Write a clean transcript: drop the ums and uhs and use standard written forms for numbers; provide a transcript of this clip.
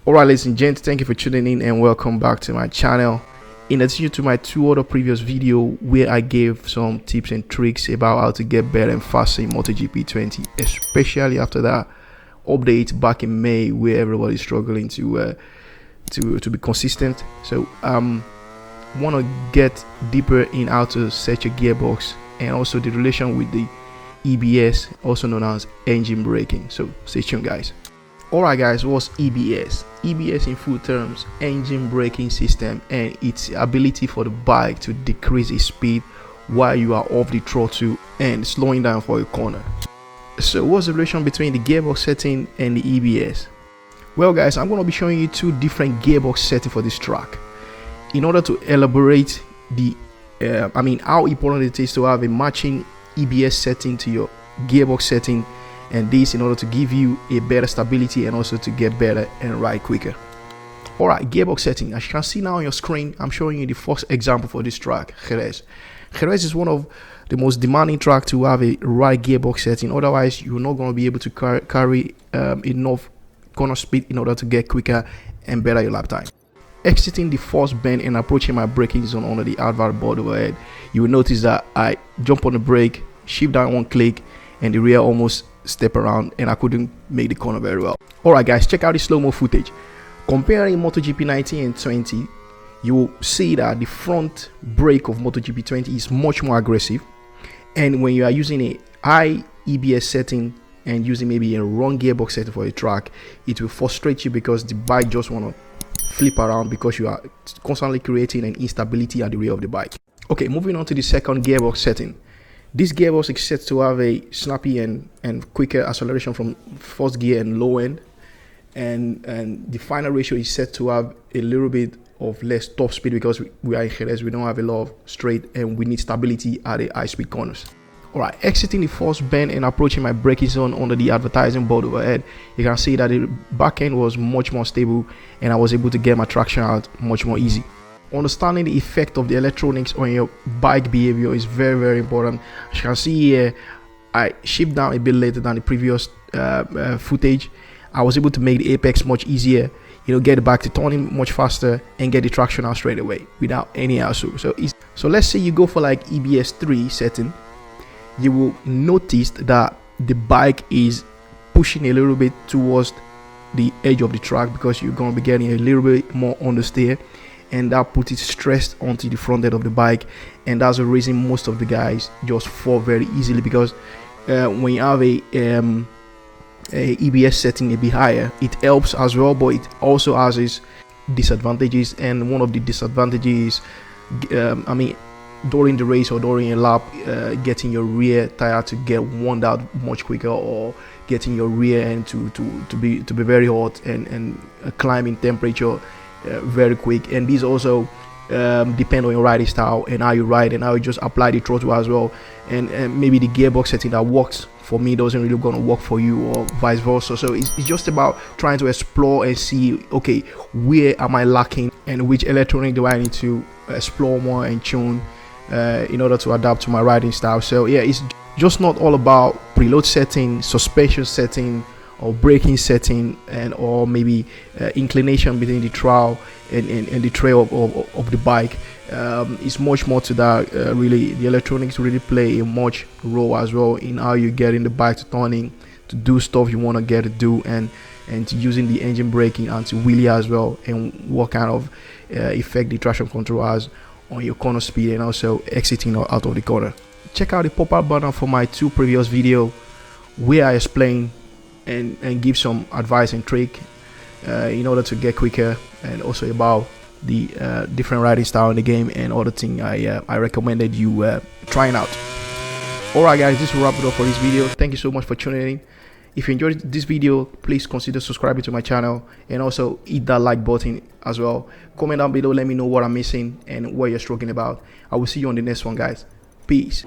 Alright, ladies and gents, thank you for tuning in and welcome back to my channel. In addition to my two other previous videos where I gave some tips and tricks about how to get better and faster in MotoGP 20, especially after that update back in May where everybody's struggling to be consistent. So want to get deeper in how to set your gearbox and also the relation with the EBS, also known as engine braking. So stay tuned, guys. Alright guys, what's EBS? EBS in full terms, engine braking system, and its ability for the bike to decrease its speed while you are off the throttle and slowing down for a corner. So what's the relation between the gearbox setting and the EBS? Well guys, I'm going to be showing you two different gearbox settings for this track. In order to elaborate the how important it is to have a matching EBS setting to your gearbox setting, and this in order to give you a better stability and also to get better and ride quicker. Alright, gearbox setting. As you can see now on your screen, I'm showing you the first example for this track, Jerez. Jerez is one of the most demanding track to have a right gearbox setting, otherwise you're not going to be able to carry enough corner speed in order to get quicker and better your lap time. Exiting the first bend and approaching my braking zone under the advert board overhead, you will notice that I jump on the brake, shift down one click, and the rear almost step around and I couldn't make the corner very well. Alright guys, check out the slow-mo footage. Comparing MotoGP 19 and 20, you will see that the front brake of MotoGP 20 is much more aggressive, and when you are using a high EBS setting and using maybe a wrong gearbox setting for a track, it will frustrate you because the bike just want to flip around because you are constantly creating an instability at the rear of the bike. Okay, moving on to the second gearbox setting. This gearbox is set to have a snappy and quicker acceleration from first gear and low end, and the final ratio is set to have a little bit of less top speed because we are in Jerez, we don't have a lot of straight and we need stability at the high speed corners. Alright, exiting the first bend and approaching my braking zone under the advertising board overhead, you can see that the back end was much more stable and I was able to get my traction out much more easy. Understanding the effect of the electronics on your bike behavior is very, very important. As you can see here, I shift down a bit later than the previous footage. I was able to make the apex much easier, get the bike to turning much faster and get the traction out straight away without any hassle. So let's say you go for like EBS 3 setting, you will notice that the bike is pushing a little bit towards the edge of the track because you're going to be getting a little bit more understeer, and that puts it stressed onto the front end of the bike, and that's the reason most of the guys just fall very easily, because when you have a EBS setting a bit higher, it helps as well, but it also has its disadvantages. And one of the disadvantages is during the race or during a lap, getting your rear tire to get worn out much quicker, or getting your rear end to be very hot and climbing temperature very quick. And these also depend on your riding style and how you ride and how you just apply the throttle as well, and maybe the gearbox setting that works for me doesn't really gonna work for you, or vice versa. So it's just about trying to explore and see, okay, where am I lacking and which electronic do I need to explore more and tune in order to adapt to my riding style. So yeah, it's just not all about preload setting, suspension setting, or braking setting, and or maybe inclination between the trail and the trail of the bike. It's much more to that. Really, the electronics really play a much role as well in how you get in the bike to turning, to do stuff you want to get to do, and to using the engine braking and to wheelie as well, and what kind of effect the traction control has on your corner speed and also exiting out of the corner. Check out the pop-up button for my two previous videos where I explain and give some advice and trick in order to get quicker, and also about the different riding style in the game and other thing I recommended you trying out. Alright guys, this will wrap it up for this video. Thank you so much for tuning in. If you enjoyed this video, please consider subscribing to my channel and also hit that like button as well. Comment down below, let me know what I'm missing and what you're struggling about. I will see you on the next one, guys. Peace.